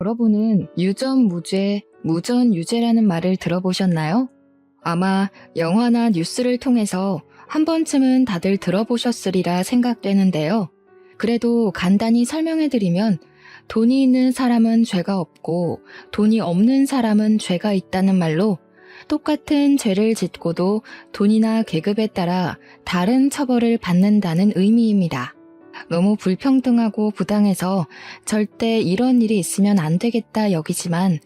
여러분은 유전무죄, 무전유죄라는 말을 들어보셨나요? 아마 영화나 뉴스를 통해서 한 번쯤은 다들 들어보셨으리라 생각되는데요. 그래도 간단히 설명해드리면 돈이 있는 사람은 죄가 없고 돈이 없는 사람은 죄가 있다는 말로 똑같은 죄를 짓고도 돈이나 계급에 따라 다른 처벌을 받는다는 의미입니다. 너무 불평등하고 부당해서 절대 이런 일이 있으면 안 되겠다 여기지만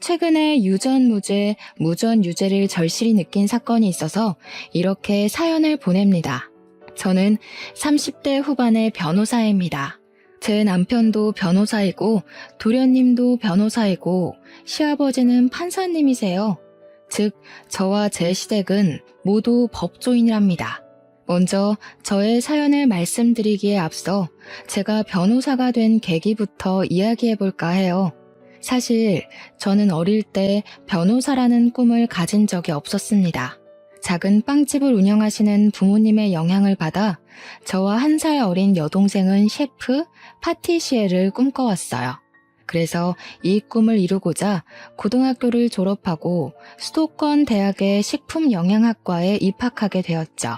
최근에 유전무죄, 무전유죄를 절실히 느낀 사건이 있어서 이렇게 사연을 보냅니다. 저는 30대 후반의 변호사입니다. 제 남편도 변호사이고 도련님도 변호사이고 시아버지는 판사님이세요. 즉, 저와 제 시댁은 모두 법조인이랍니다. 먼저 저의 사연을 말씀드리기에 앞서 제가 변호사가 된 계기부터 이야기해볼까 해요. 사실 저는 어릴 때 변호사라는 꿈을 가진 적이 없었습니다. 작은 빵집을 운영하시는 부모님의 영향을 받아 저와 1살 어린 여동생은 셰프, 파티시에를 꿈꿔왔어요. 그래서 이 꿈을 이루고자 고등학교를 졸업하고 수도권 대학의 식품영양학과에 입학하게 되었죠.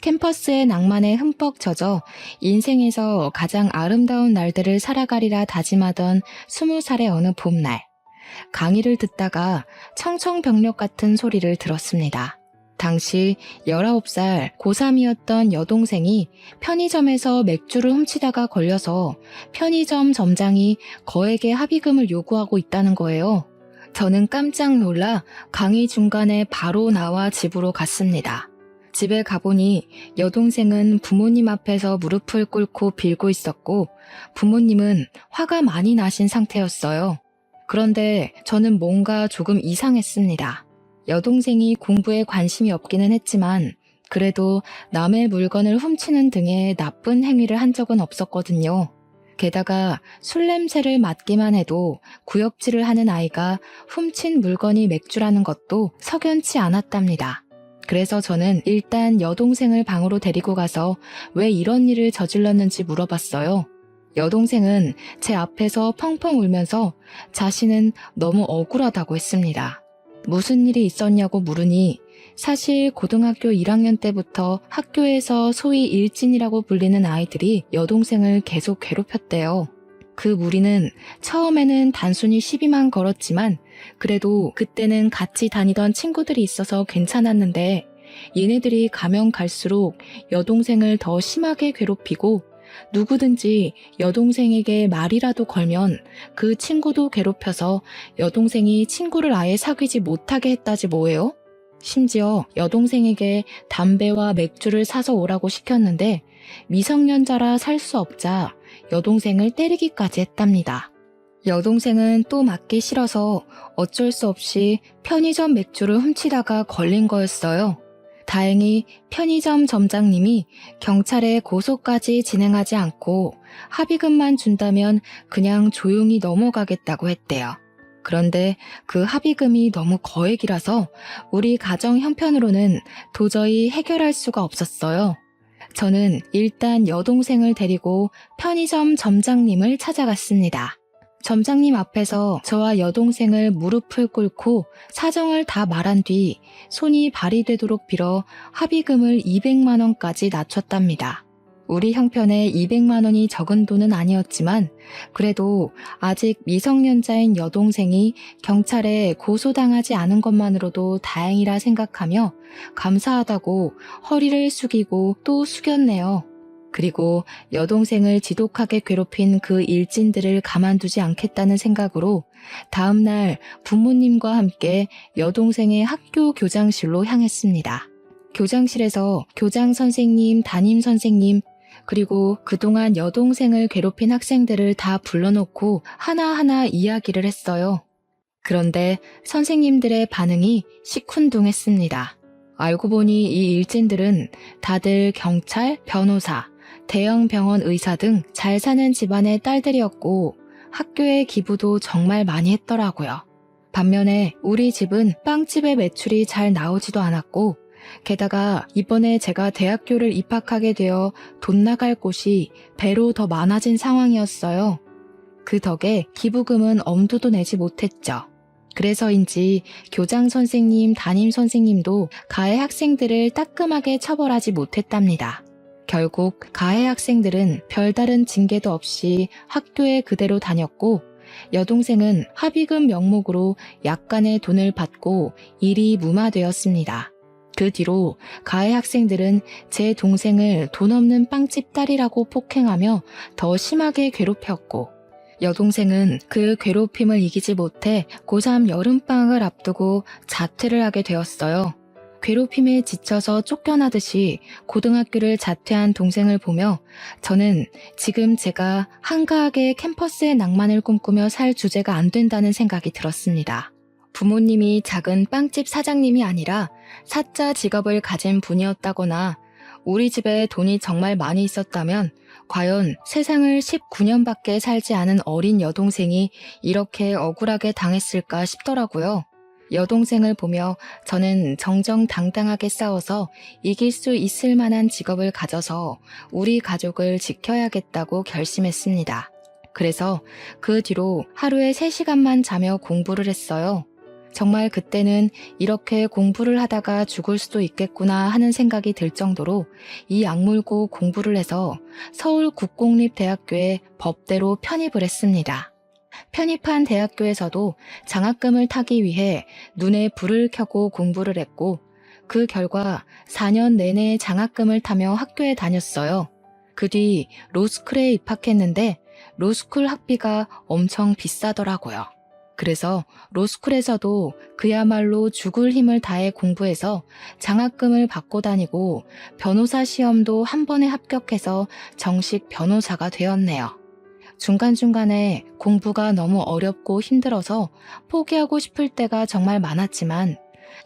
캠퍼스의 낭만에 흠뻑 젖어 인생에서 가장 아름다운 날들을 살아가리라 다짐하던 20살의 어느 봄날, 강의를 듣다가 청청병력 같은 소리를 들었습니다. 당시 19살 고3이었던 여동생이 편의점에서 맥주를 훔치다가 걸려서 편의점 점장이 거액의 합의금을 요구하고 있다는 거예요. 저는 깜짝 놀라 강의 중간에 바로 나와 집으로 갔습니다. 집에 가보니 여동생은 부모님 앞에서 무릎을 꿇고 빌고 있었고 부모님은 화가 많이 나신 상태였어요. 그런데 저는 뭔가 조금 이상했습니다. 여동생이 공부에 관심이 없기는 했지만 그래도 남의 물건을 훔치는 등의 나쁜 행위를 한 적은 없었거든요. 게다가 술 냄새를 맡기만 해도 구역질을 하는 아이가 훔친 물건이 맥주라는 것도 석연치 않았답니다. 그래서 저는 일단 여동생을 방으로 데리고 가서 왜 이런 일을 저질렀는지 물어봤어요. 여동생은 제 앞에서 펑펑 울면서 자신은 너무 억울하다고 했습니다. 무슨 일이 있었냐고 물으니 사실 고등학교 1학년 때부터 학교에서 소위 일진이라고 불리는 아이들이 여동생을 계속 괴롭혔대요. 그 무리는 처음에는 단순히 시비만 걸었지만 그래도 그때는 같이 다니던 친구들이 있어서 괜찮았는데 얘네들이 가면 갈수록 여동생을 더 심하게 괴롭히고 누구든지 여동생에게 말이라도 걸면 그 친구도 괴롭혀서 여동생이 친구를 아예 사귀지 못하게 했다지 뭐예요? 심지어 여동생에게 담배와 맥주를 사서 오라고 시켰는데 미성년자라 살 수 없자 여동생을 때리기까지 했답니다. 여동생은 또 맞기 싫어서 어쩔 수 없이 편의점 맥주를 훔치다가 걸린 거였어요. 다행히 편의점 점장님이 경찰에 고소까지 진행하지 않고 합의금만 준다면 그냥 조용히 넘어가겠다고 했대요. 그런데 그 합의금이 너무 거액이라서 우리 가정 형편으로는 도저히 해결할 수가 없었어요. 저는 일단 여동생을 데리고 편의점 점장님을 찾아갔습니다. 점장님 앞에서 저와 여동생을 무릎을 꿇고 사정을 다 말한 뒤 손이 발이 되도록 빌어 합의금을 200만 원까지 낮췄답니다. 우리 형편에 200만 원이 적은 돈은 아니었지만 그래도 아직 미성년자인 여동생이 경찰에 고소당하지 않은 것만으로도 다행이라 생각하며 감사하다고 허리를 숙이고 또 숙였네요. 그리고 여동생을 지독하게 괴롭힌 그 일진들을 가만두지 않겠다는 생각으로 다음날 부모님과 함께 여동생의 학교 교장실로 향했습니다. 교장실에서 교장 선생님, 담임 선생님, 그리고 그동안 여동생을 괴롭힌 학생들을 다 불러놓고 하나하나 이야기를 했어요. 그런데 선생님들의 반응이 시큰둥했습니다. 알고 보니 이 일진들은 다들 경찰, 변호사, 대형 병원 의사 등 잘 사는 집안의 딸들이었고 학교에 기부도 정말 많이 했더라고요. 반면에 우리 집은 빵집의 매출이 잘 나오지도 않았고 게다가 이번에 제가 대학교를 입학하게 되어 돈 나갈 곳이 배로 더 많아진 상황이었어요. 그 덕에 기부금은 엄두도 내지 못했죠. 그래서인지 교장 선생님, 담임 선생님도 가해 학생들을 따끔하게 처벌하지 못했답니다. 결국 가해 학생들은 별다른 징계도 없이 학교에 그대로 다녔고 여동생은 합의금 명목으로 약간의 돈을 받고 일이 무마되었습니다. 그 뒤로 가해 학생들은 제 동생을 돈 없는 빵집 딸이라고 폭행하며 더 심하게 괴롭혔고 여동생은 그 괴롭힘을 이기지 못해 고3 여름방학을 앞두고 자퇴를 하게 되었어요. 괴롭힘에 지쳐서 쫓겨나듯이 고등학교를 자퇴한 동생을 보며 저는 지금 제가 한가하게 캠퍼스의 낭만을 꿈꾸며 살 주제가 안 된다는 생각이 들었습니다. 부모님이 작은 빵집 사장님이 아니라 사자 직업을 가진 분이었다거나 우리 집에 돈이 정말 많이 있었다면 과연 세상을 19년밖에 살지 않은 어린 여동생이 이렇게 억울하게 당했을까 싶더라고요. 여동생을 보며 저는 정정당당하게 싸워서 이길 수 있을 만한 직업을 가져서 우리 가족을 지켜야겠다고 결심했습니다. 그래서 그 뒤로 하루에 3시간만 자며 공부를 했어요. 정말 그때는 이렇게 공부를 하다가 죽을 수도 있겠구나 하는 생각이 들 정도로 이 악물고 공부를 해서 서울국공립대학교에 법대로 편입을 했습니다. 편입한 대학교에서도 장학금을 타기 위해 눈에 불을 켜고 공부를 했고 그 결과 4년 내내 장학금을 타며 학교에 다녔어요. 그 뒤 로스쿨에 입학했는데 로스쿨 학비가 엄청 비싸더라고요. 그래서 로스쿨에서도 그야말로 죽을 힘을 다해 공부해서 장학금을 받고 다니고 변호사 시험도 한 번에 합격해서 정식 변호사가 되었네요. 중간중간에 공부가 너무 어렵고 힘들어서 포기하고 싶을 때가 정말 많았지만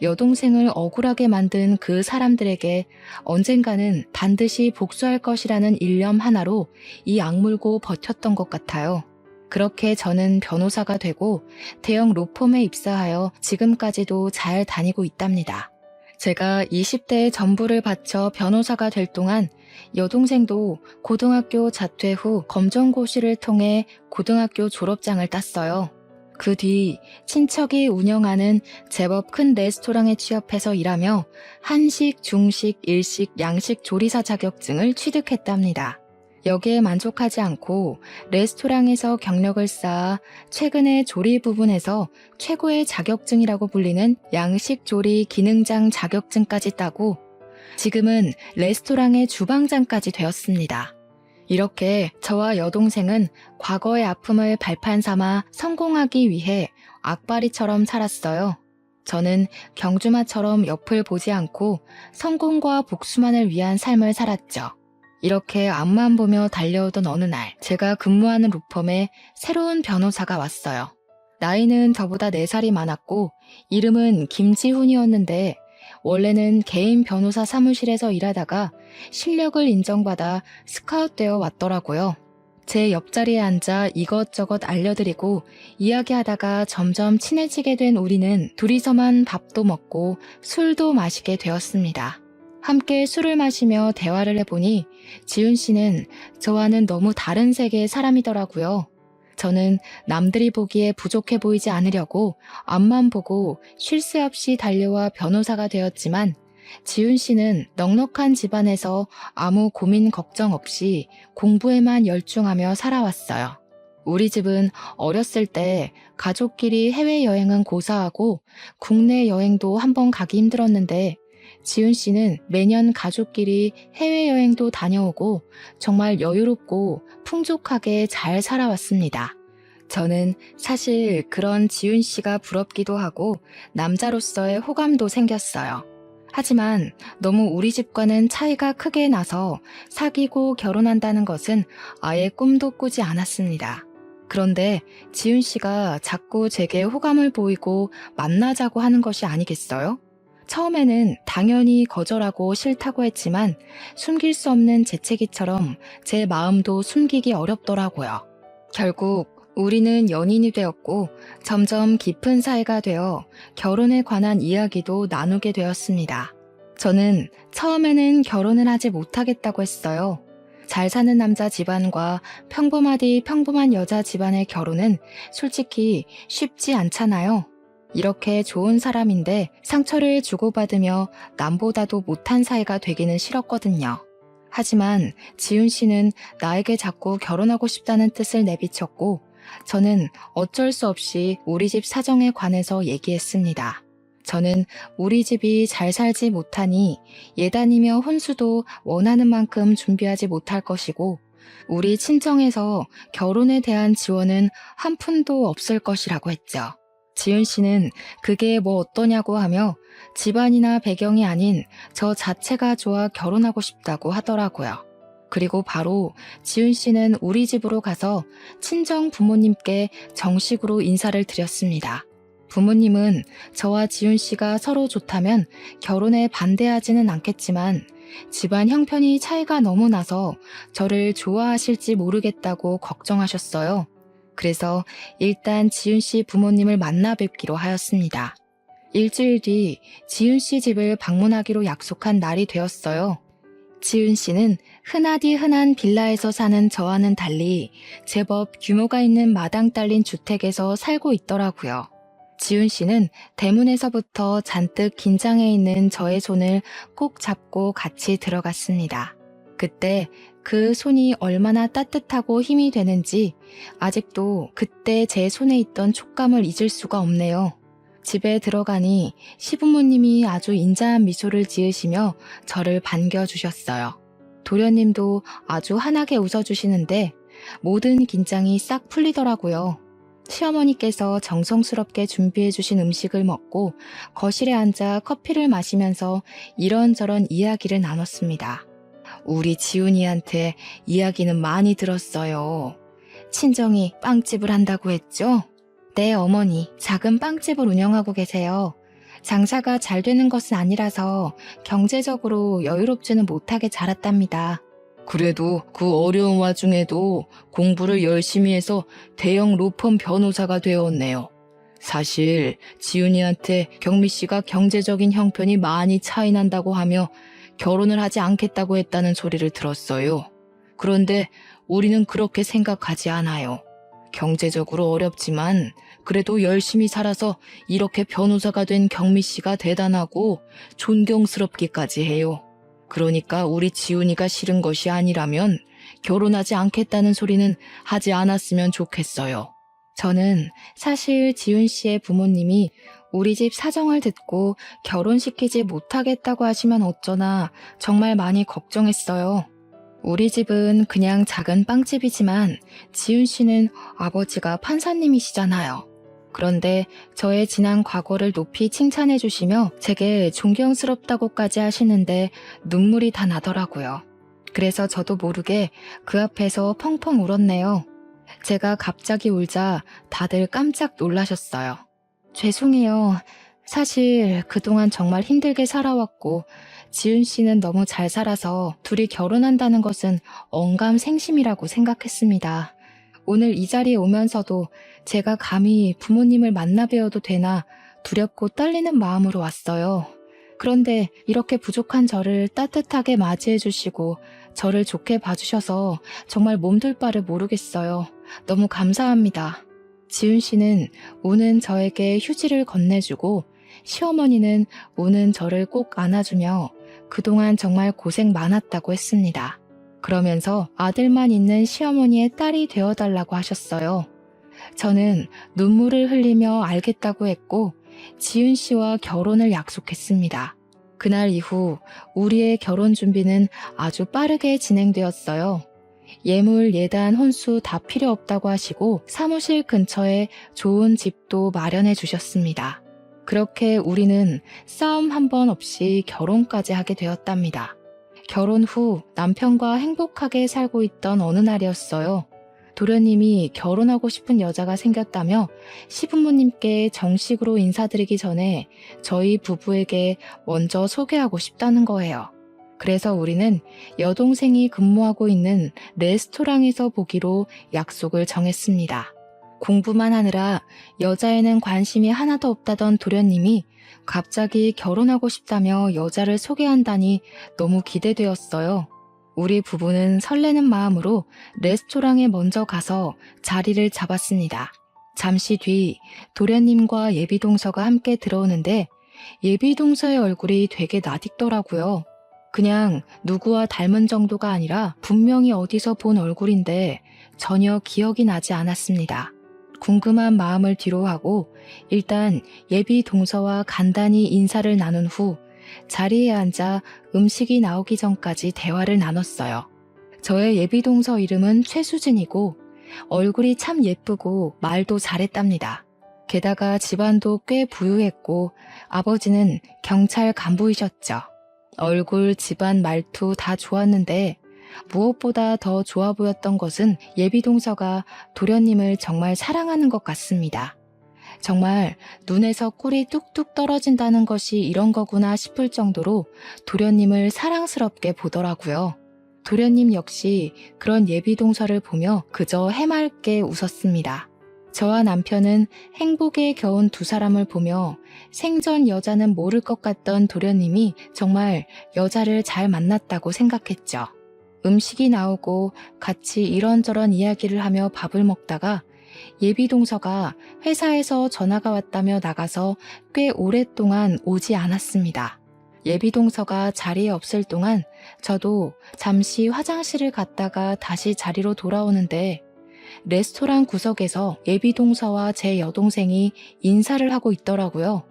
여동생을 억울하게 만든 그 사람들에게 언젠가는 반드시 복수할 것이라는 일념 하나로 이 악물고 버텼던 것 같아요. 그렇게 저는 변호사가 되고 대형 로펌에 입사하여 지금까지도 잘 다니고 있답니다. 제가 20대의 전부를 바쳐 변호사가 될 동안 여동생도 고등학교 자퇴 후 검정고시를 통해 고등학교 졸업장을 땄어요. 그 뒤 친척이 운영하는 제법 큰 레스토랑에 취업해서 일하며 한식, 중식, 일식, 양식 조리사 자격증을 취득했답니다. 여기에 만족하지 않고 레스토랑에서 경력을 쌓아 최근에 조리 부분에서 최고의 자격증이라고 불리는 양식 조리 기능장 자격증까지 따고 지금은 레스토랑의 주방장까지 되었습니다. 이렇게 저와 여동생은 과거의 아픔을 발판 삼아 성공하기 위해 악바리처럼 살았어요. 저는 경주마처럼 옆을 보지 않고 성공과 복수만을 위한 삶을 살았죠. 이렇게 앞만 보며 달려오던 어느 날 제가 근무하는 로펌에 새로운 변호사가 왔어요. 나이는 저보다 4살이 많았고 이름은 김지훈이었는데 원래는 개인 변호사 사무실에서 일하다가 실력을 인정받아 스카웃되어 왔더라고요. 제 옆자리에 앉아 이것저것 알려드리고 이야기하다가 점점 친해지게 된 우리는 둘이서만 밥도 먹고 술도 마시게 되었습니다. 함께 술을 마시며 대화를 해보니 지훈 씨는 저와는 너무 다른 세계의 사람이더라고요. 저는 남들이 보기에 부족해 보이지 않으려고 앞만 보고 쉴 새 없이 달려와 변호사가 되었지만 지훈 씨는 넉넉한 집안에서 아무 고민 걱정 없이 공부에만 열중하며 살아왔어요. 우리 집은 어렸을 때 가족끼리 해외여행은 고사하고 국내 여행도 한번 가기 힘들었는데 지훈 씨는 매년 가족끼리 해외여행도 다녀오고 정말 여유롭고 풍족하게 잘 살아왔습니다. 저는 사실 그런 지훈 씨가 부럽기도 하고 남자로서의 호감도 생겼어요. 하지만 너무 우리 집과는 차이가 크게 나서 사귀고 결혼한다는 것은 아예 꿈도 꾸지 않았습니다. 그런데 지훈 씨가 자꾸 제게 호감을 보이고 만나자고 하는 것이 아니겠어요? 처음에는 당연히 거절하고 싫다고 했지만 숨길 수 없는 재채기처럼 제 마음도 숨기기 어렵더라고요. 결국 우리는 연인이 되었고 점점 깊은 사이가 되어 결혼에 관한 이야기도 나누게 되었습니다. 저는 처음에는 결혼을 하지 못하겠다고 했어요. 잘 사는 남자 집안과 평범하디 평범한 여자 집안의 결혼은 솔직히 쉽지 않잖아요. 이렇게 좋은 사람인데 상처를 주고받으며 남보다도 못한 사이가 되기는 싫었거든요. 하지만 지훈 씨는 나에게 자꾸 결혼하고 싶다는 뜻을 내비쳤고 저는 어쩔 수 없이 우리 집 사정에 관해서 얘기했습니다. 저는 우리 집이 잘 살지 못하니 예단이며 혼수도 원하는 만큼 준비하지 못할 것이고 우리 친정에서 결혼에 대한 지원은 한 푼도 없을 것이라고 했죠. 지은 씨는 그게 뭐 어떠냐고 하며 집안이나 배경이 아닌 저 자체가 좋아 결혼하고 싶다고 하더라고요. 그리고 바로 지은 씨는 우리 집으로 가서 친정 부모님께 정식으로 인사를 드렸습니다. 부모님은 저와 지훈 씨가 서로 좋다면 결혼에 반대하지는 않겠지만 집안 형편이 차이가 너무 나서 저를 좋아하실지 모르겠다고 걱정하셨어요. 그래서 일단 지훈 씨 부모님을 만나 뵙기로 하였습니다. 일주일 뒤 지훈 씨 집을 방문하기로 약속한 날이 되었어요. 지훈 씨는 흔하디 흔한 빌라에서 사는 저와는 달리 제법 규모가 있는 마당 딸린 주택에서 살고 있더라고요. 지훈 씨는 대문에서부터 잔뜩 긴장해 있는 저의 손을 꼭 잡고 같이 들어갔습니다. 그때 그 손이 얼마나 따뜻하고 힘이 되는지 아직도 그때 제 손에 있던 촉감을 잊을 수가 없네요. 집에 들어가니 시부모님이 아주 인자한 미소를 지으시며 저를 반겨주셨어요. 도련님도 아주 환하게 웃어주시는데 모든 긴장이 싹 풀리더라고요. 시어머니께서 정성스럽게 준비해주신 음식을 먹고 거실에 앉아 커피를 마시면서 이런저런 이야기를 나눴습니다. 우리 지훈이한테 이야기는 많이 들었어요. 친정이 빵집을 한다고 했죠? 네, 어머니, 작은 빵집을 운영하고 계세요. 장사가 잘 되는 것은 아니라서 경제적으로 여유롭지는 못하게 자랐답니다. 그래도 그 어려운 와중에도 공부를 열심히 해서 대형 로펌 변호사가 되었네요. 사실 지훈이한테 경미 씨가 경제적인 형편이 많이 차이 난다고 하며 결혼을 하지 않겠다고 했다는 소리를 들었어요. 그런데 우리는 그렇게 생각하지 않아요. 경제적으로 어렵지만 그래도 열심히 살아서 이렇게 변호사가 된 경미 씨가 대단하고 존경스럽기까지 해요. 그러니까 우리 지훈이가 싫은 것이 아니라면 결혼하지 않겠다는 소리는 하지 않았으면 좋겠어요. 저는 사실 지훈 씨의 부모님이 우리 집 사정을 듣고 결혼시키지 못하겠다고 하시면 어쩌나 정말 많이 걱정했어요. 우리 집은 그냥 작은 빵집이지만 지훈 씨는 아버지가 판사님이시잖아요. 그런데 저의 지난 과거를 높이 칭찬해 주시며 제게 존경스럽다고까지 하시는데 눈물이 다 나더라고요. 그래서 저도 모르게 그 앞에서 펑펑 울었네요. 제가 갑자기 울자 다들 깜짝 놀라셨어요. 죄송해요. 사실 그동안 정말 힘들게 살아왔고 지훈 씨는 너무 잘 살아서 둘이 결혼한다는 것은 언감생심이라고 생각했습니다. 오늘 이 자리에 오면서도 제가 감히 부모님을 만나 뵈어도 되나 두렵고 떨리는 마음으로 왔어요. 그런데 이렇게 부족한 저를 따뜻하게 맞이해 주시고 저를 좋게 봐주셔서 정말 몸둘 바를 모르겠어요. 너무 감사합니다. 지훈 씨는 우는 저에게 휴지를 건네주고 시어머니는 우는 저를 꼭 안아주며 그동안 정말 고생 많았다고 했습니다. 그러면서 아들만 있는 시어머니의 딸이 되어달라고 하셨어요. 저는 눈물을 흘리며 알겠다고 했고 지훈 씨와 결혼을 약속했습니다. 그날 이후 우리의 결혼 준비는 아주 빠르게 진행되었어요. 예물, 예단, 혼수 다 필요 없다고 하시고 사무실 근처에 좋은 집도 마련해 주셨습니다. 그렇게 우리는 싸움 한 번 없이 결혼까지 하게 되었답니다. 결혼 후 남편과 행복하게 살고 있던 어느 날이었어요. 도련님이 결혼하고 싶은 여자가 생겼다며 시부모님께 정식으로 인사드리기 전에 저희 부부에게 먼저 소개하고 싶다는 거예요. 그래서 우리는 여동생이 근무하고 있는 레스토랑에서 보기로 약속을 정했습니다. 공부만 하느라 여자에는 관심이 하나도 없다던 도련님이 갑자기 결혼하고 싶다며 여자를 소개한다니 너무 기대되었어요. 우리 부부는 설레는 마음으로 레스토랑에 먼저 가서 자리를 잡았습니다. 잠시 뒤 도련님과 예비동서가 함께 들어오는데 예비동서의 얼굴이 되게 낯익더라고요. 그냥 누구와 닮은 정도가 아니라 분명히 어디서 본 얼굴인데 전혀 기억이 나지 않았습니다. 궁금한 마음을 뒤로 하고 일단 예비동서와 간단히 인사를 나눈 후 자리에 앉아 음식이 나오기 전까지 대화를 나눴어요. 저의 예비동서 이름은 최수진이고 얼굴이 참 예쁘고 말도 잘했답니다. 게다가 집안도 꽤 부유했고 아버지는 경찰 간부이셨죠. 얼굴, 집안, 말투 다 좋았는데 무엇보다 더 좋아 보였던 것은 예비동서가 도련님을 정말 사랑하는 것 같습니다. 정말 눈에서 꿀이 뚝뚝 떨어진다는 것이 이런 거구나 싶을 정도로 도련님을 사랑스럽게 보더라고요. 도련님 역시 그런 예비동서를 보며 그저 해맑게 웃었습니다. 저와 남편은 행복에 겨운 두 사람을 보며 생전 여자는 모를 것 같던 도련님이 정말 여자를 잘 만났다고 생각했죠. 음식이 나오고 같이 이런저런 이야기를 하며 밥을 먹다가 예비동서가 회사에서 전화가 왔다며 나가서 꽤 오랫동안 오지 않았습니다. 예비동서가 자리에 없을 동안 저도 잠시 화장실을 갔다가 다시 자리로 돌아오는데 레스토랑 구석에서 예비동서와 제 여동생이 인사를 하고 있더라고요.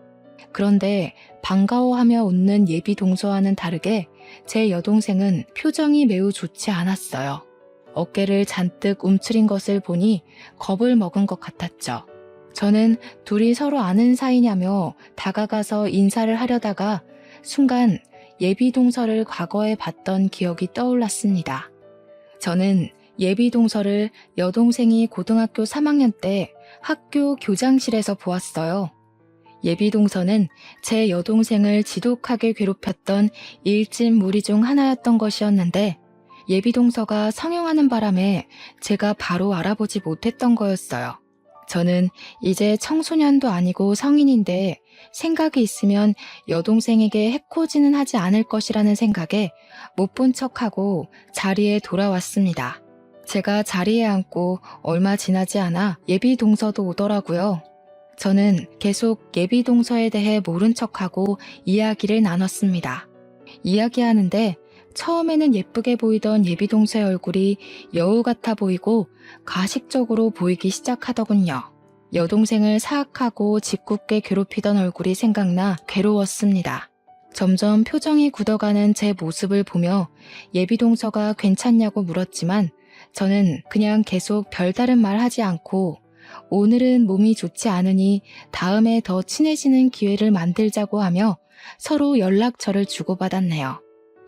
그런데 반가워하며 웃는 예비동서와는 다르게 제 여동생은 표정이 매우 좋지 않았어요. 어깨를 잔뜩 움츠린 것을 보니 겁을 먹은 것 같았죠. 저는 둘이 서로 아는 사이냐며 다가가서 인사를 하려다가 순간 예비동서를 과거에 봤던 기억이 떠올랐습니다. 저는 예비동서를 여동생이 고등학교 3학년 때 학교 교장실에서 보았어요. 예비동서는 제 여동생을 지독하게 괴롭혔던 일진 무리 중 하나였던 것이었는데 예비동서가 성형하는 바람에 제가 바로 알아보지 못했던 거였어요. 저는 이제 청소년도 아니고 성인인데 생각이 있으면 여동생에게 해코지는 하지 않을 것이라는 생각에 못 본 척하고 자리에 돌아왔습니다. 제가 자리에 앉고 얼마 지나지 않아 예비동서도 오더라고요. 저는 계속 예비동서에 대해 모른 척하고 이야기를 나눴습니다. 이야기하는데 처음에는 예쁘게 보이던 예비동서의 얼굴이 여우 같아 보이고 가식적으로 보이기 시작하더군요. 여동생을 사악하고 짓궂게 괴롭히던 얼굴이 생각나 괴로웠습니다. 점점 표정이 굳어가는 제 모습을 보며 예비동서가 괜찮냐고 물었지만 저는 그냥 계속 별다른 말 하지 않고 오늘은 몸이 좋지 않으니 다음에 더 친해지는 기회를 만들자고 하며 서로 연락처를 주고받았네요.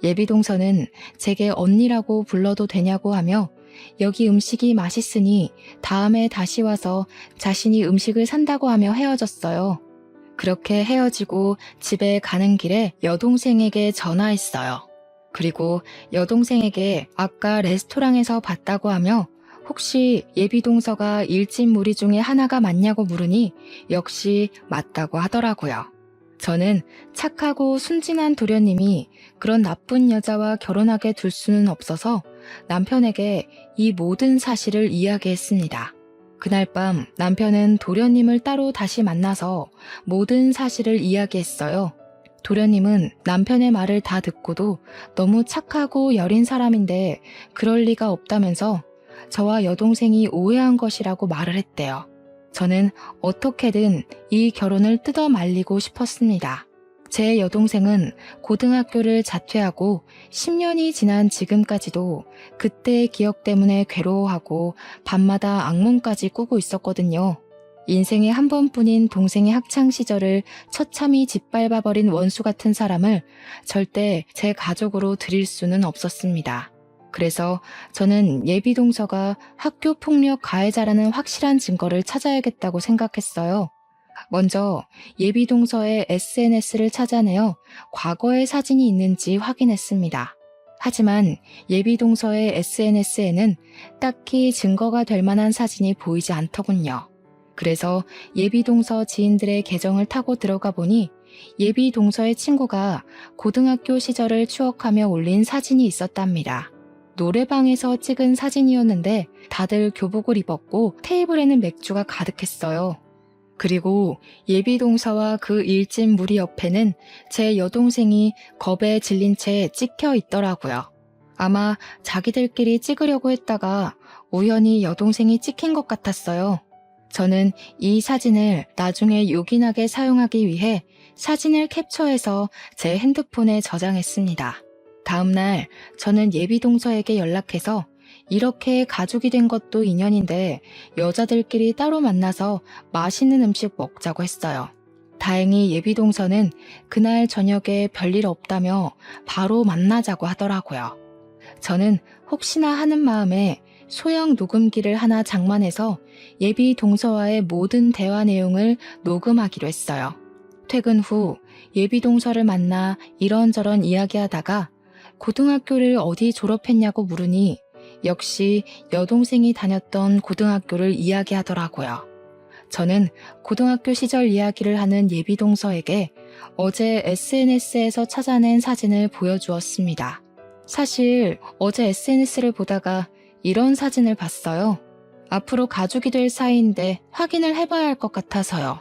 예비동서는 제게 언니라고 불러도 되냐고 하며 여기 음식이 맛있으니 다음에 다시 와서 자신이 음식을 산다고 하며 헤어졌어요. 그렇게 헤어지고 집에 가는 길에 여동생에게 전화했어요. 그리고 여동생에게 아까 레스토랑에서 봤다고 하며 혹시 예비동서가 일진 무리 중에 하나가 맞냐고 물으니 역시 맞다고 하더라고요. 저는 착하고 순진한 도련님이 그런 나쁜 여자와 결혼하게 둘 수는 없어서 남편에게 이 모든 사실을 이야기했습니다. 그날 밤 남편은 도련님을 따로 다시 만나서 모든 사실을 이야기했어요. 도련님은 남편의 말을 다 듣고도 너무 착하고 여린 사람인데 그럴 리가 없다면서 저와 여동생이 오해한 것이라고 말을 했대요. 저는 어떻게든 이 결혼을 뜯어 말리고 싶었습니다. 제 여동생은 고등학교를 자퇴하고 10년이 지난 지금까지도 그때의 기억 때문에 괴로워하고 밤마다 악몽까지 꾸고 있었거든요. 인생에 한 번뿐인 동생의 학창시절을 처참히 짓밟아버린 원수 같은 사람을 절대 제 가족으로 들일 수는 없었습니다. 그래서 저는 예비동서가 학교폭력 가해자라는 확실한 증거를 찾아야겠다고 생각했어요. 먼저 예비동서의 SNS를 찾아내어 과거의 사진이 있는지 확인했습니다. 하지만 예비동서의 SNS에는 딱히 증거가 될 만한 사진이 보이지 않더군요. 그래서 예비동서 지인들의 계정을 타고 들어가 보니 예비동서의 친구가 고등학교 시절을 추억하며 올린 사진이 있었답니다. 노래방에서 찍은 사진이었는데 다들 교복을 입었고 테이블에는 맥주가 가득했어요. 그리고 예비동서와 그 일진 무리 옆에는 제 여동생이 겁에 질린 채 찍혀 있더라고요. 아마 자기들끼리 찍으려고 했다가 우연히 여동생이 찍힌 것 같았어요. 저는 이 사진을 나중에 요긴하게 사용하기 위해 사진을 캡처해서 제 핸드폰에 저장했습니다. 다음날 저는 예비동서에게 연락해서 이렇게 가족이 된 것도 인연인데 여자들끼리 따로 만나서 맛있는 음식 먹자고 했어요. 다행히 예비동서는 그날 저녁에 별일 없다며 바로 만나자고 하더라고요. 저는 혹시나 하는 마음에 소형 녹음기를 하나 장만해서 예비동서와의 모든 대화 내용을 녹음하기로 했어요. 퇴근 후 예비동서를 만나 이런저런 이야기하다가 고등학교를 어디 졸업했냐고 물으니 역시 여동생이 다녔던 고등학교를 이야기하더라고요. 저는 고등학교 시절 이야기를 하는 예비동서에게 어제 SNS에서 찾아낸 사진을 보여주었습니다. 사실 어제 SNS를 보다가 이런 사진을 봤어요. 앞으로 가족이 될 사이인데 확인을 해봐야 할 것 같아서요.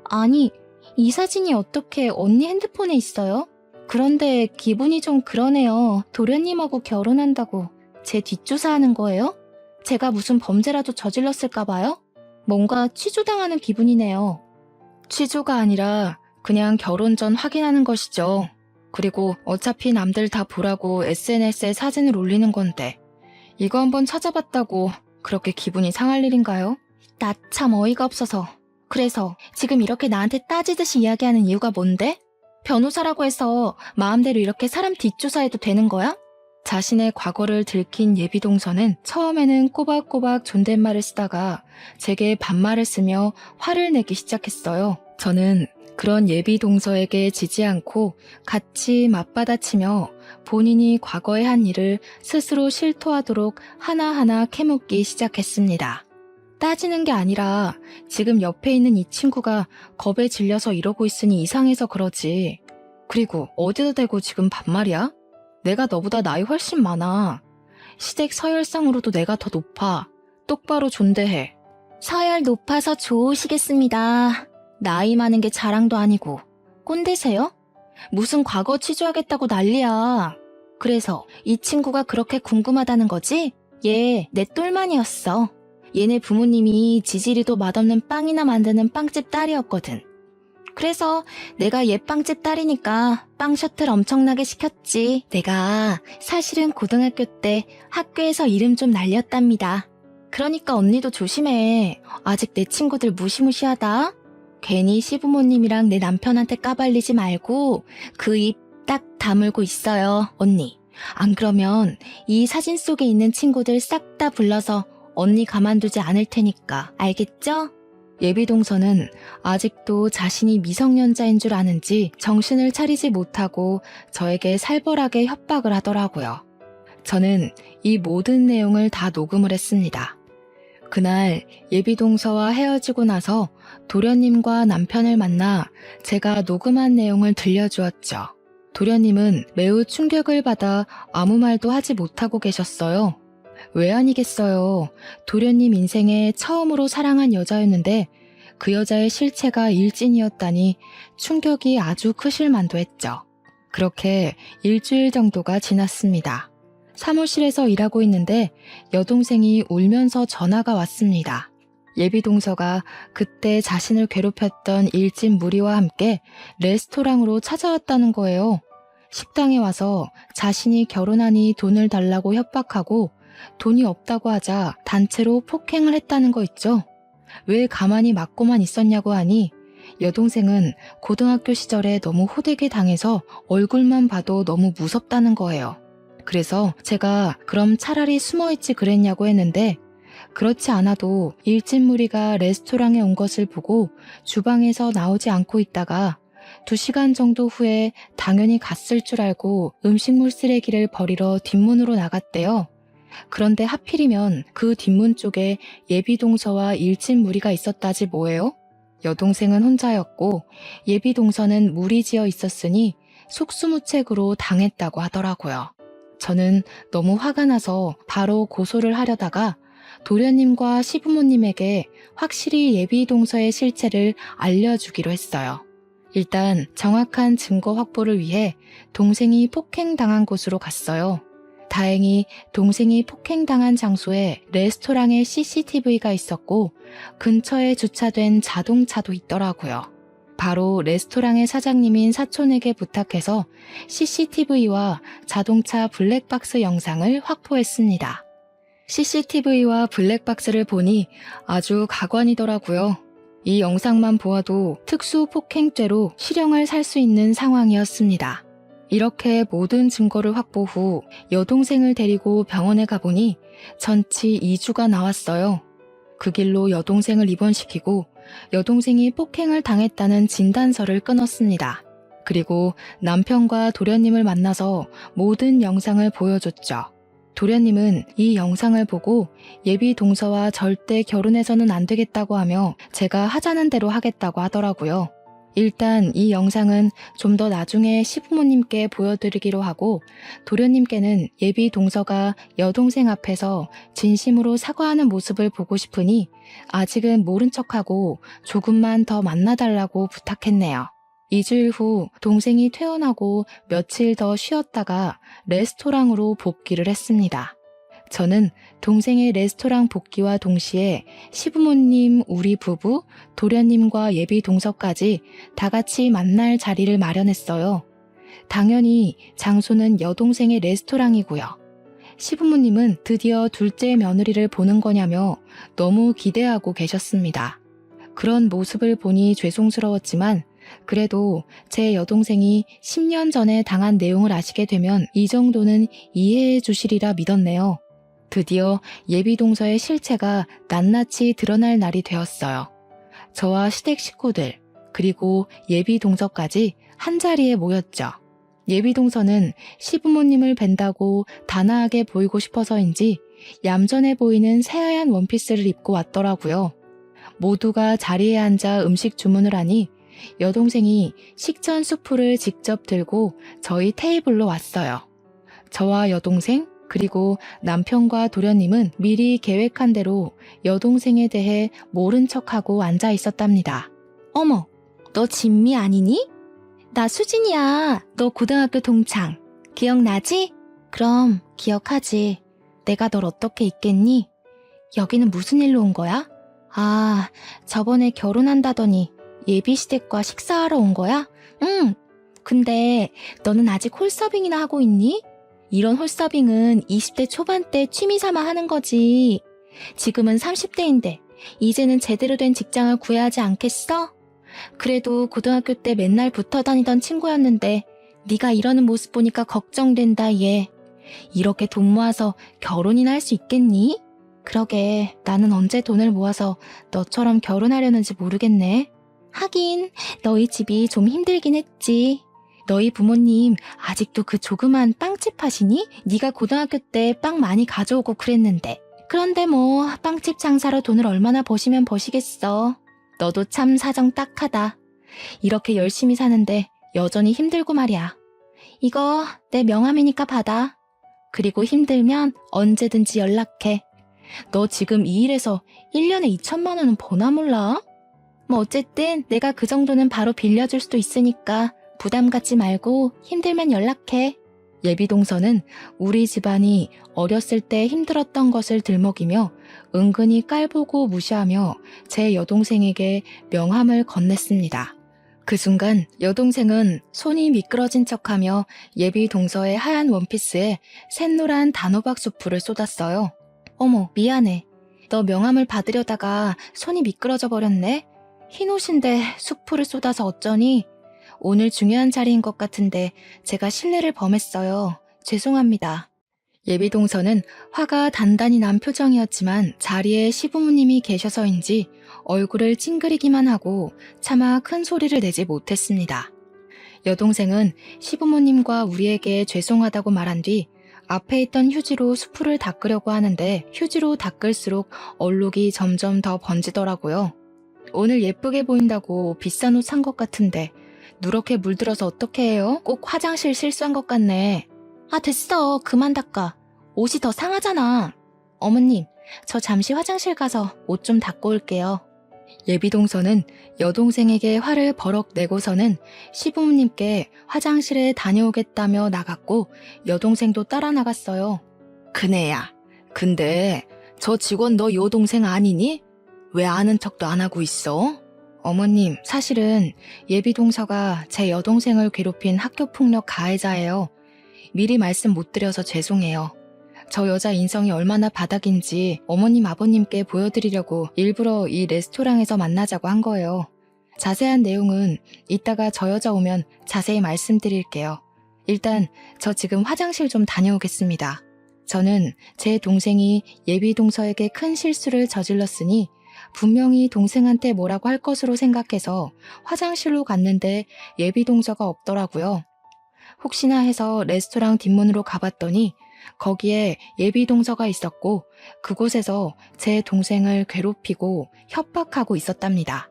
아니, 이 사진이 어떻게 언니 핸드폰에 있어요? 그런데 기분이 좀 그러네요. 도련님하고 결혼한다고 제 뒷조사하는 거예요? 제가 무슨 범죄라도 저질렀을까 봐요? 뭔가 취조당하는 기분이네요. 취조가 아니라 그냥 결혼 전 확인하는 것이죠. 그리고 어차피 남들 다 보라고 SNS에 사진을 올리는 건데 이거 한번 찾아봤다고 그렇게 기분이 상할 일인가요? 나 참 어이가 없어서. 그래서 지금 이렇게 나한테 따지듯이 이야기하는 이유가 뭔데? 변호사라고 해서 마음대로 이렇게 사람 뒷조사해도 되는 거야? 자신의 과거를 들킨 예비동서는 처음에는 꼬박꼬박 존댓말을 쓰다가 제게 반말을 쓰며 화를 내기 시작했어요. 저는 그런 예비동서에게 지지 않고 같이 맞받아치며 본인이 과거에 한 일을 스스로 실토하도록 하나하나 캐묻기 시작했습니다. 따지는 게 아니라 지금 옆에 있는 이 친구가 겁에 질려서 이러고 있으니 이상해서 그러지. 그리고 어디다 대고 지금 반말이야? 내가 너보다 나이 훨씬 많아. 시댁 서열상으로도 내가 더 높아. 똑바로 존대해. 서열 높아서 좋으시겠습니다. 나이 많은 게 자랑도 아니고. 꼰대세요? 무슨 과거 취조하겠다고 난리야. 그래서 이 친구가 그렇게 궁금하다는 거지? 얘 내 똘만이었어. 얘네 부모님이 지지리도 맛없는 빵이나 만드는 빵집 딸이었거든. 그래서 내가 얘 빵집 딸이니까 빵 셔틀 엄청나게 시켰지. 내가 사실은 고등학교 때 학교에서 이름 좀 날렸답니다. 그러니까 언니도 조심해. 아직 내 친구들 무시무시하다. 괜히 시부모님이랑 내 남편한테 까발리지 말고 그 입 딱 다물고 있어요, 언니. 안 그러면 이 사진 속에 있는 친구들 싹 다 불러서 언니 가만두지 않을 테니까. 알겠죠? 예비동서는 아직도 자신이 미성년자인 줄 아는지 정신을 차리지 못하고 저에게 살벌하게 협박을 하더라고요. 저는 이 모든 내용을 다 녹음을 했습니다. 그날 예비동서와 헤어지고 나서 도련님과 남편을 만나 제가 녹음한 내용을 들려주었죠. 도련님은 매우 충격을 받아 아무 말도 하지 못하고 계셨어요. 왜 아니겠어요. 도련님 인생에 처음으로 사랑한 여자였는데 그 여자의 실체가 일진이었다니 충격이 아주 크실 만도 했죠. 그렇게 일주일 정도가 지났습니다. 사무실에서 일하고 있는데 여동생이 울면서 전화가 왔습니다. 예비동서가 그때 자신을 괴롭혔던 일진 무리와 함께 레스토랑으로 찾아왔다는 거예요. 식당에 와서 자신이 결혼하니 돈을 달라고 협박하고 돈이 없다고 하자 단체로 폭행을 했다는 거 있죠. 왜 가만히 맞고만 있었냐고 하니 여동생은 고등학교 시절에 너무 호되게 당해서 얼굴만 봐도 너무 무섭다는 거예요. 그래서 제가 그럼 차라리 숨어있지 그랬냐고 했는데 그렇지 않아도 일진 무리가 레스토랑에 온 것을 보고 주방에서 나오지 않고 있다가 2시간 정도 후에 당연히 갔을 줄 알고 음식물 쓰레기를 버리러 뒷문으로 나갔대요. 그런데 하필이면 그 뒷문 쪽에 예비동서와 일진 무리가 있었다지 뭐예요? 여동생은 혼자였고 예비동서는 무리지어 있었으니 속수무책으로 당했다고 하더라고요. 저는 너무 화가 나서 바로 고소를 하려다가 도련님과 시부모님에게 확실히 예비 동서의 실체를 알려주기로 했어요. 일단 정확한 증거 확보를 위해 동생이 폭행당한 곳으로 갔어요. 다행히 동생이 폭행당한 장소에 레스토랑에 CCTV가 있었고 근처에 주차된 자동차도 있더라고요. 바로 레스토랑의 사장님인 사촌에게 부탁해서 CCTV와 자동차 블랙박스 영상을 확보했습니다. CCTV와 블랙박스를 보니 아주 가관이더라고요. 이 영상만 보아도 특수폭행죄로 실형을 살 수 있는 상황이었습니다. 이렇게 모든 증거를 확보 후 여동생을 데리고 병원에 가보니 전치 2주가 나왔어요. 그 길로 여동생을 입원시키고 여동생이 폭행을 당했다는 진단서를 끊었습니다. 그리고 남편과 도련님을 만나서 모든 영상을 보여줬죠. 도련님은 이 영상을 보고 예비 동서와 절대 결혼해서는 안 되겠다고 하며 제가 하자는 대로 하겠다고 하더라고요. 일단 이 영상은 좀 더 나중에 시부모님께 보여드리기로 하고 도련님께는 예비 동서가 여동생 앞에서 진심으로 사과하는 모습을 보고 싶으니 아직은 모른 척하고 조금만 더 만나달라고 부탁했네요. 2주일 후 동생이 퇴원하고 며칠 더 쉬었다가 레스토랑으로 복귀를 했습니다. 저는 동생의 레스토랑 복귀와 동시에 시부모님, 우리 부부, 도련님과 예비 동서까지 다 같이 만날 자리를 마련했어요. 당연히 장소는 여동생의 레스토랑이고요. 시부모님은 드디어 둘째 며느리를 보는 거냐며 너무 기대하고 계셨습니다. 그런 모습을 보니 죄송스러웠지만 그래도 제 여동생이 10년 전에 당한 내용을 아시게 되면 이 정도는 이해해 주시리라 믿었네요. 드디어 예비 동서의 실체가 낱낱이 드러날 날이 되었어요. 저와 시댁 식구들, 그리고 예비 동서까지 한자리에 모였죠. 예비 동서는 시부모님을 뵌다고 단아하게 보이고 싶어서인지 얌전해 보이는 새하얀 원피스를 입고 왔더라고요. 모두가 자리에 앉아 음식 주문을 하니 여동생이 식전 수프를 직접 들고 저희 테이블로 왔어요. 저와 여동생, 그리고 남편과 도련님은 미리 계획한 대로 여동생에 대해 모른 척하고 앉아 있었답니다. 어머, 너 진미 아니니? 나 수진이야. 너 고등학교 동창. 기억나지? 그럼 기억하지. 내가 널 어떻게 잊겠니? 여기는 무슨 일로 온 거야? 아, 저번에 결혼한다더니 예비시댁과 식사하러 온 거야? 응. 근데 너는 아직 홀서빙이나 하고 있니? 이런 홀서빙은 20대 초반 때 취미 삼아 하는 거지. 지금은 30대인데 이제는 제대로 된 직장을 구해야 하지 않겠어? 그래도 고등학교 때 맨날 붙어 다니던 친구였는데 네가 이러는 모습 보니까 걱정된다 얘. 이렇게 돈 모아서 결혼이나 할 수 있겠니? 그러게 나는 언제 돈을 모아서 너처럼 결혼하려는지 모르겠네. 하긴 너희 집이 좀 힘들긴 했지. 너희 부모님 아직도 그 조그만 빵집 하시니? 네가 고등학교 때 빵 많이 가져오고 그랬는데. 그런데 뭐 빵집 장사로 돈을 얼마나 버시면 버시겠어. 너도 참 사정 딱하다. 이렇게 열심히 사는데 여전히 힘들고 말이야. 이거 내 명함이니까 받아. 그리고 힘들면 언제든지 연락해. 너 지금 이 일에서 1년에 2천만 원은 버나 몰라? 뭐 어쨌든 내가 그 정도는 바로 빌려줄 수도 있으니까 부담 갖지 말고 힘들면 연락해. 예비 동서는 우리 집안이 어렸을 때 힘들었던 것을 들먹이며 은근히 깔보고 무시하며 제 여동생에게 명함을 건넸습니다. 그 순간 여동생은 손이 미끄러진 척하며 예비 동서의 하얀 원피스에 샛노란 단호박 수프를 쏟았어요. 어머, 미안해. 너 명함을 받으려다가 손이 미끄러져 버렸네. 흰 옷인데 수프를 쏟아서 어쩌니? 오늘 중요한 자리인 것 같은데 제가 실례를 범했어요. 죄송합니다. 예비 동서는 화가 단단히 난 표정이었지만 자리에 시부모님이 계셔서인지 얼굴을 찡그리기만 하고 차마 큰 소리를 내지 못했습니다. 여동생은 시부모님과 우리에게 죄송하다고 말한 뒤 앞에 있던 휴지로 수프를 닦으려고 하는데 휴지로 닦을수록 얼룩이 점점 더 번지더라고요. 오늘 예쁘게 보인다고 비싼 옷 산 것 같은데 누렇게 물들어서 어떻게 해요? 꼭 화장실 실수한 것 같네. 아, 됐어. 그만 닦아. 옷이 더 상하잖아. 어머님, 저 잠시 화장실 가서 옷 좀 닦고 올게요. 예비동서는 여동생에게 화를 버럭 내고서는 시부모님께 화장실에 다녀오겠다며 나갔고 여동생도 따라 나갔어요. 그네야, 근데 저 직원 너 여동생 아니니? 왜 아는 척도 안 하고 있어? 어머님, 사실은 예비동서가 제 여동생을 괴롭힌 학교폭력 가해자예요. 미리 말씀 못 드려서 죄송해요. 저 여자 인성이 얼마나 바닥인지 어머님 아버님께 보여드리려고 일부러 이 레스토랑에서 만나자고 한 거예요. 자세한 내용은 이따가 저 여자 오면 자세히 말씀드릴게요. 일단 저 지금 화장실 좀 다녀오겠습니다. 저는 제 동생이 예비동서에게 큰 실수를 저질렀으니 분명히 동생한테 뭐라고 할 것으로 생각해서 화장실로 갔는데 예비동서가 없더라고요. 혹시나 해서 레스토랑 뒷문으로 가봤더니 거기에 예비동서가 있었고 그곳에서 제 동생을 괴롭히고 협박하고 있었답니다.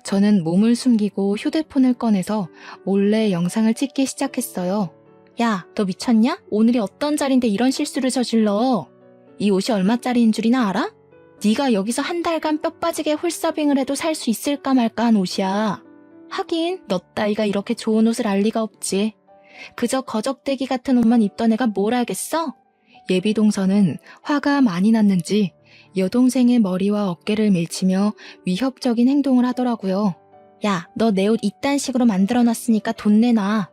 저는 몸을 숨기고 휴대폰을 꺼내서 몰래 영상을 찍기 시작했어요. 야, 너 미쳤냐? 오늘이 어떤 자리인데 이런 실수를 저질러? 이 옷이 얼마짜리인 줄이나 알아? 네가 여기서 한 달간 뼈 빠지게 홀서빙을 해도 살 수 있을까 말까 한 옷이야. 하긴 너 따위가 이렇게 좋은 옷을 알 리가 없지. 그저 거적대기 같은 옷만 입던 애가 뭘 알겠어? 예비동서는 화가 많이 났는지 여동생의 머리와 어깨를 밀치며 위협적인 행동을 하더라고요. 야, 너 내 옷 이딴 식으로 만들어놨으니까 돈 내놔.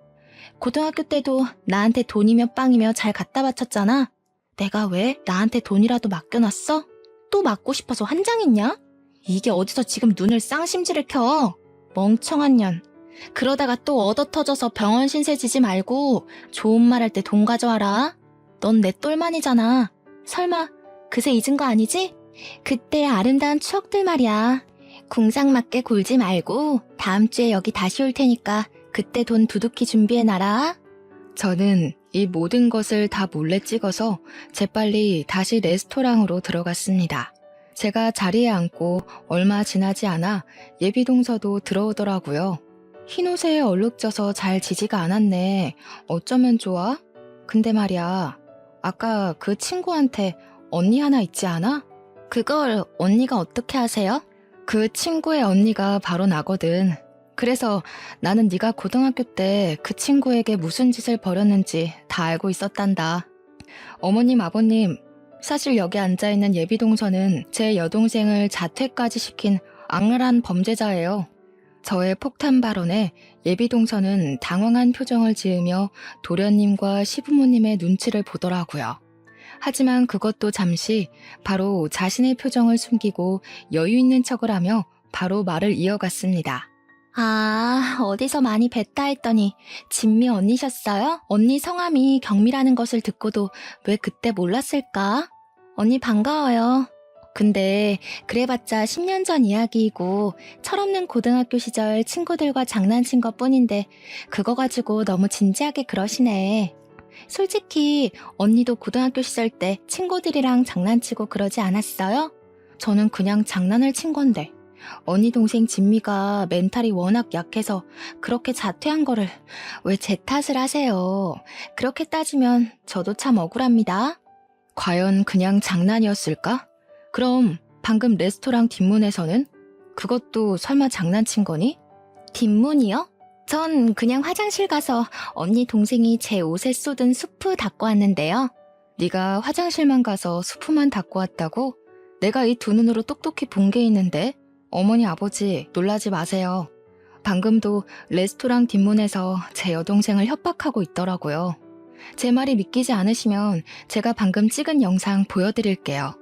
고등학교 때도 나한테 돈이며 빵이며 잘 갖다 바쳤잖아. 내가 왜 나한테 돈이라도 맡겨놨어? 또 맞고 싶어서 환장했냐? 이게 어디서 지금 눈을 쌍심지를 켜? 멍청한 년. 그러다가 또 얻어 터져서 병원 신세 지지 말고 좋은 말 할 때 돈 가져와라. 넌 내 똘만이잖아. 설마 그새 잊은 거 아니지? 그때 아름다운 추억들 말이야. 궁상맞게 굴지 말고 다음 주에 여기 다시 올 테니까 그때 돈 두둑히 준비해놔라. 저는 이 모든 것을 다 몰래 찍어서 재빨리 다시 레스토랑으로 들어갔습니다. 제가 자리에 앉고 얼마 지나지 않아 예비동서도 들어오더라고요. 흰옷에 얼룩져서 잘 지지가 않았네. 어쩌면 좋아? 근데 말이야, 아까 그 친구한테 언니 하나 있지 않아? 그걸 언니가 어떻게 아세요? 그 친구의 언니가 바로 나거든. 그래서 나는 네가 고등학교 때 그 친구에게 무슨 짓을 벌였는지 다 알고 있었단다. 어머님, 아버님, 사실 여기 앉아있는 예비동서는 제 여동생을 자퇴까지 시킨 악랄한 범죄자예요. 저의 폭탄 발언에 예비동서는 당황한 표정을 지으며 도련님과 시부모님의 눈치를 보더라고요. 하지만 그것도 잠시 바로 자신의 표정을 숨기고 여유 있는 척을 하며 바로 말을 이어갔습니다. 아, 어디서 많이 뵀다 했더니 진미 언니셨어요? 언니 성함이 경미라는 것을 듣고도 왜 그때 몰랐을까? 언니 반가워요. 근데 그래봤자 10년 전 이야기이고 철없는 고등학교 시절 친구들과 장난친 것뿐인데 그거 가지고 너무 진지하게 그러시네. 솔직히 언니도 고등학교 시절 때 친구들이랑 장난치고 그러지 않았어요? 저는 그냥 장난을 친 건데 언니 동생 진미가 멘탈이 워낙 약해서 그렇게 자퇴한 거를 왜 제 탓을 하세요? 그렇게 따지면 저도 참 억울합니다. 과연 그냥 장난이었을까? 그럼 방금 레스토랑 뒷문에서는? 그것도 설마 장난친 거니? 뒷문이요? 전 그냥 화장실 가서 언니 동생이 제 옷에 쏟은 수프 닦고 왔는데요. 네가 화장실만 가서 수프만 닦고 왔다고? 내가 이 두 눈으로 똑똑히 본 게 있는데? 어머니 아버지 놀라지 마세요. 방금도 레스토랑 뒷문에서 제 여동생을 협박하고 있더라고요. 제 말이 믿기지 않으시면 제가 방금 찍은 영상 보여드릴게요.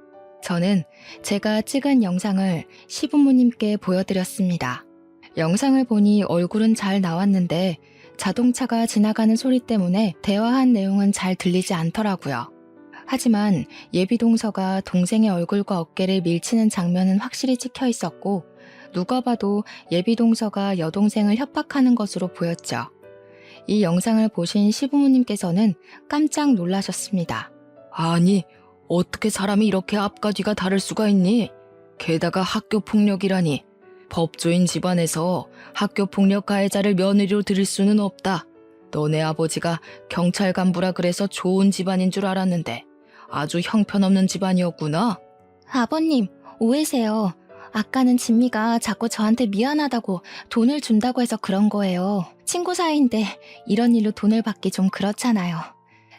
저는 제가 찍은 영상을 시부모님께 보여드렸습니다. 영상을 보니 얼굴은 잘 나왔는데 자동차가 지나가는 소리 때문에 대화한 내용은 잘 들리지 않더라고요. 하지만 예비동서가 동생의 얼굴과 어깨를 밀치는 장면은 확실히 찍혀 있었고 누가 봐도 예비동서가 여동생을 협박하는 것으로 보였죠. 이 영상을 보신 시부모님께서는 깜짝 놀라셨습니다. 아니, 어떻게 사람이 이렇게 앞과 뒤가 다를 수가 있니? 게다가 학교폭력이라니. 법조인 집안에서 학교폭력 가해자를 며느리로 들일 수는 없다. 너네 아버지가 경찰 간부라 그래서 좋은 집안인 줄 알았는데 아주 형편없는 집안이었구나. 아버님, 오해세요. 아까는 진미가 자꾸 저한테 미안하다고 돈을 준다고 해서 그런 거예요. 친구 사이인데 이런 일로 돈을 받기 좀 그렇잖아요.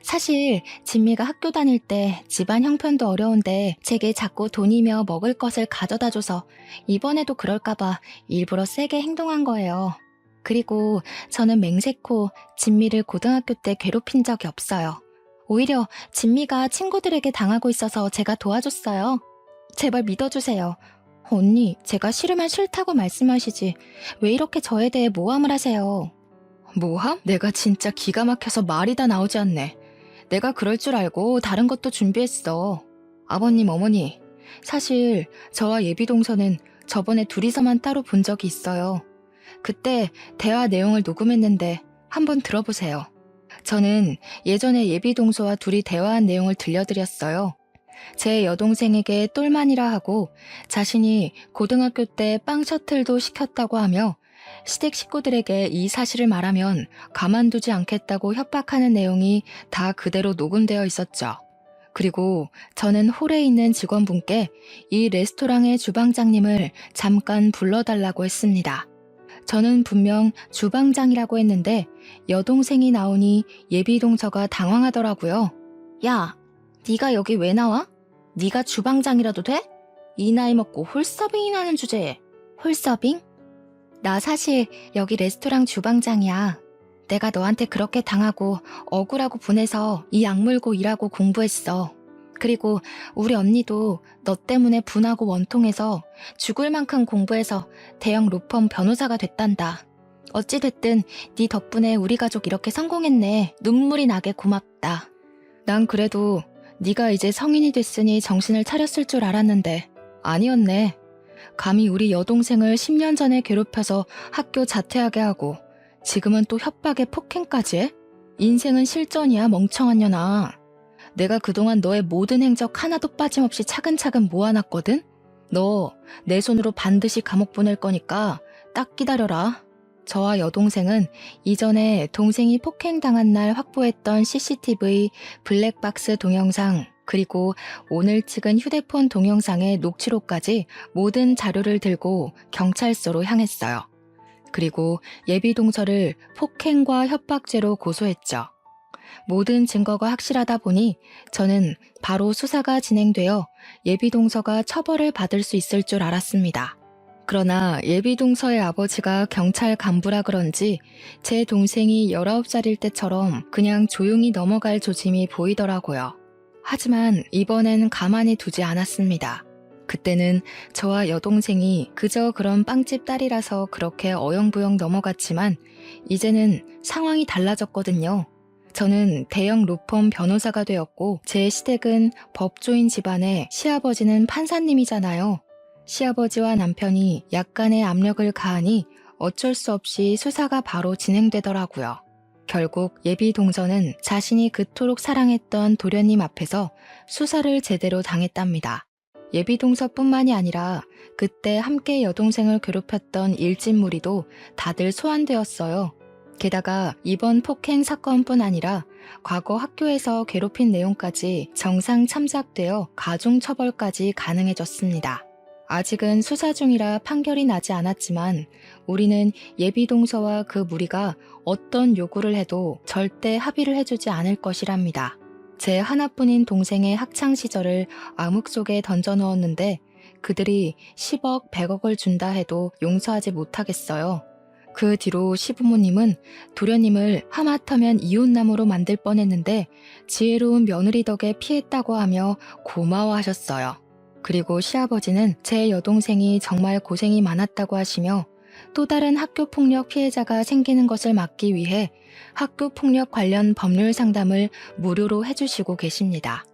사실 진미가 학교 다닐 때 집안 형편도 어려운데 제게 자꾸 돈이며 먹을 것을 가져다 줘서 이번에도 그럴까봐 일부러 세게 행동한 거예요. 그리고 저는 맹세코 진미를 고등학교 때 괴롭힌 적이 없어요. 오히려 진미가 친구들에게 당하고 있어서 제가 도와줬어요. 제발 믿어주세요. 언니, 제가 싫으면 싫다고 말씀하시지. 왜 이렇게 저에 대해 모함을 하세요? 모함? 내가 진짜 기가 막혀서 말이 다 나오지 않네. 내가 그럴 줄 알고 다른 것도 준비했어. 아버님, 어머니, 사실 저와 예비동서는 저번에 둘이서만 따로 본 적이 있어요. 그때 대화 내용을 녹음했는데 한번 들어보세요. 저는 예전에 예비동서와 둘이 대화한 내용을 들려드렸어요. 제 여동생에게 똘만이라 하고 자신이 고등학교 때 빵 셔틀도 시켰다고 하며 시댁 식구들에게 이 사실을 말하면 가만두지 않겠다고 협박하는 내용이 다 그대로 녹음되어 있었죠. 그리고 저는 홀에 있는 직원분께 이 레스토랑의 주방장님을 잠깐 불러달라고 했습니다. 저는 분명 주방장이라고 했는데 여동생이 나오니 예비동서가 당황하더라고요. 야, 네가 여기 왜 나와? 네가 주방장이라도 돼? 이 나이 먹고 홀서빙이나 하는 주제에. 홀서빙? 나 사실 여기 레스토랑 주방장이야. 내가 너한테 그렇게 당하고 억울하고 분해서 이 악물고 일하고 공부했어. 그리고 우리 언니도 너 때문에 분하고 원통해서 죽을 만큼 공부해서 대형 로펌 변호사가 됐단다. 어찌됐든 네 덕분에 우리 가족 이렇게 성공했네. 눈물이 나게 고맙다. 난 그래도 네가 이제 성인이 됐으니 정신을 차렸을 줄 알았는데 아니었네. 감히 우리 여동생을 10년 전에 괴롭혀서 학교 자퇴하게 하고 지금은 또 협박에 폭행까지 해? 인생은 실전이야, 멍청한 년아. 내가 그동안 너의 모든 행적 하나도 빠짐없이 차근차근 모아놨거든? 너 내 손으로 반드시 감옥 보낼 거니까 딱 기다려라. 저와 여동생은 이전에 동생이 폭행당한 날 확보했던 CCTV, 블랙박스 동영상, 그리고 오늘 찍은 휴대폰 동영상의 녹취록까지 모든 자료를 들고 경찰서로 향했어요. 그리고 예비동서를 폭행과 협박죄로 고소했죠. 모든 증거가 확실하다 보니 저는 바로 수사가 진행되어 예비동서가 처벌을 받을 수 있을 줄 알았습니다. 그러나 예비동서의 아버지가 경찰 간부라 그런지 제 동생이 19살일 때처럼 그냥 조용히 넘어갈 조짐이 보이더라고요. 하지만 이번엔 가만히 두지 않았습니다. 그때는 저와 여동생이 그저 그런 빵집 딸이라서 그렇게 어영부영 넘어갔지만 이제는 상황이 달라졌거든요. 저는 대형 로펌 변호사가 되었고 제 시댁은 법조인 집안에 시아버지는 판사님이잖아요. 시아버지와 남편이 약간의 압력을 가하니 어쩔 수 없이 수사가 바로 진행되더라고요. 결국 예비동서는 자신이 그토록 사랑했던 도련님 앞에서 수사를 제대로 당했답니다. 예비동서뿐만이 아니라 그때 함께 여동생을 괴롭혔던 일진무리도 다들 소환되었어요. 게다가 이번 폭행 사건뿐 아니라 과거 학교에서 괴롭힌 내용까지 정상 참작되어 가중처벌까지 가능해졌습니다. 아직은 수사 중이라 판결이 나지 않았지만 우리는 예비동서와 그 무리가 어떤 요구를 해도 절대 합의를 해주지 않을 것이랍니다. 제 하나뿐인 동생의 학창시절을 암흑 속에 던져넣었는데 그들이 10억, 100억을 준다 해도 용서하지 못하겠어요. 그 뒤로 시부모님은 도련님을 하마터면 이웃나무로 만들 뻔했는데 지혜로운 며느리 덕에 피했다고 하며 고마워하셨어요. 그리고 시아버지는 제 여동생이 정말 고생이 많았다고 하시며 또 다른 학교폭력 피해자가 생기는 것을 막기 위해 학교폭력 관련 법률 상담을 무료로 해주시고 계십니다.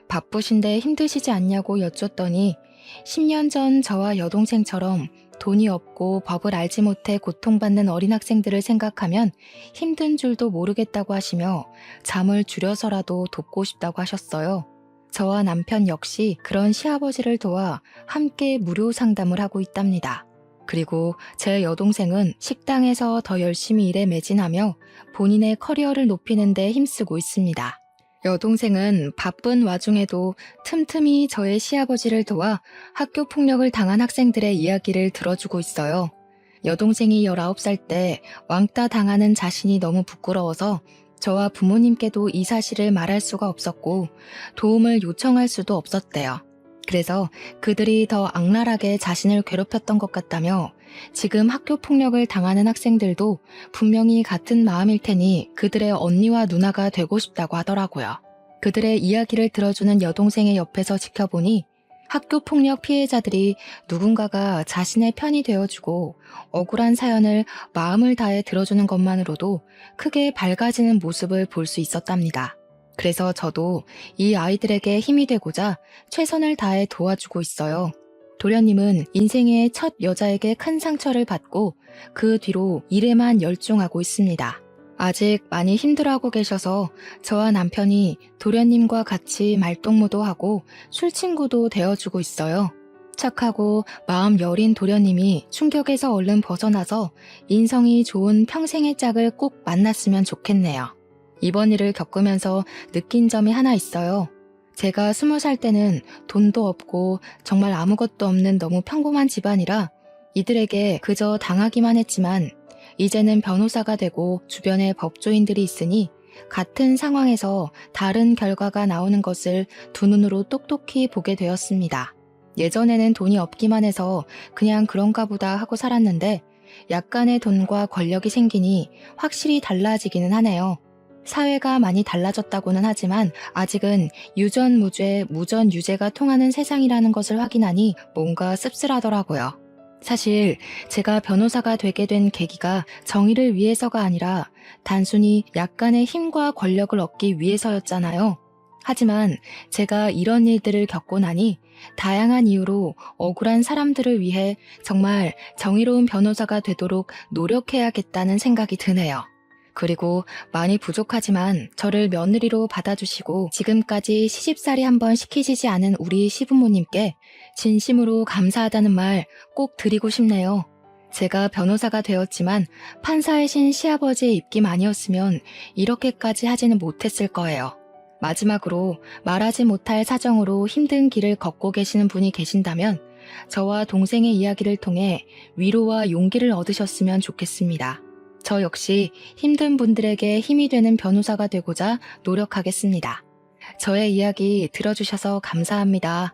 바쁘신데 힘드시지 않냐고 여쭸더니 10년 전 저와 여동생처럼 돈이 없고 법을 알지 못해 고통받는 어린 학생들을 생각하면 힘든 줄도 모르겠다고 하시며 잠을 줄여서라도 돕고 싶다고 하셨어요. 저와 남편 역시 그런 시아버지를 도와 함께 무료 상담을 하고 있답니다. 그리고 제 여동생은 식당에서 더 열심히 일에 매진하며 본인의 커리어를 높이는 데 힘쓰고 있습니다. 여동생은 바쁜 와중에도 틈틈이 저의 시아버지를 도와 학교 폭력을 당한 학생들의 이야기를 들어주고 있어요. 여동생이 19살 때 왕따 당하는 자신이 너무 부끄러워서 저와 부모님께도 이 사실을 말할 수가 없었고 도움을 요청할 수도 없었대요. 그래서 그들이 더 악랄하게 자신을 괴롭혔던 것 같다며 지금 학교 폭력을 당하는 학생들도 분명히 같은 마음일 테니 그들의 언니와 누나가 되고 싶다고 하더라고요. 그들의 이야기를 들어주는 여동생의 옆에서 지켜보니 학교 폭력 피해자들이 누군가가 자신의 편이 되어주고 억울한 사연을 마음을 다해 들어주는 것만으로도 크게 밝아지는 모습을 볼 수 있었답니다. 그래서 저도 이 아이들에게 힘이 되고자 최선을 다해 도와주고 있어요. 도련님은 인생의 첫 여자에게 큰 상처를 받고 그 뒤로 일에만 열중하고 있습니다. 아직 많이 힘들어하고 계셔서 저와 남편이 도련님과 같이 말동무도 하고 술친구도 되어주고 있어요. 착하고 마음 여린 도련님이 충격에서 얼른 벗어나서 인성이 좋은 평생의 짝을 꼭 만났으면 좋겠네요. 이번 일을 겪으면서 느낀 점이 하나 있어요. 제가 20살 때는 돈도 없고 정말 아무것도 없는 너무 평범한 집안이라 이들에게 그저 당하기만 했지만 이제는 변호사가 되고 주변에 법조인들이 있으니 같은 상황에서 다른 결과가 나오는 것을 두 눈으로 똑똑히 보게 되었습니다. 예전에는 돈이 없기만 해서 그냥 그런가 보다 하고 살았는데 약간의 돈과 권력이 생기니 확실히 달라지기는 하네요. 사회가 많이 달라졌다고는 하지만 아직은 유전무죄, 무전유죄가 통하는 세상이라는 것을 확인하니 뭔가 씁쓸하더라고요. 사실 제가 변호사가 되게 된 계기가 정의를 위해서가 아니라 단순히 약간의 힘과 권력을 얻기 위해서였잖아요. 하지만 제가 이런 일들을 겪고 나니 다양한 이유로 억울한 사람들을 위해 정말 정의로운 변호사가 되도록 노력해야겠다는 생각이 드네요. 그리고 많이 부족하지만 저를 며느리로 받아주시고 지금까지 시집살이 한번 시키시지 않은 우리 시부모님께 진심으로 감사하다는 말 꼭 드리고 싶네요. 제가 변호사가 되었지만 판사이신 시아버지의 입김 아니었으면 이렇게까지 하지는 못했을 거예요. 마지막으로 말하지 못할 사정으로 힘든 길을 걷고 계시는 분이 계신다면 저와 동생의 이야기를 통해 위로와 용기를 얻으셨으면 좋겠습니다. 저 역시 힘든 분들에게 힘이 되는 변호사가 되고자 노력하겠습니다. 저의 이야기 들어주셔서 감사합니다.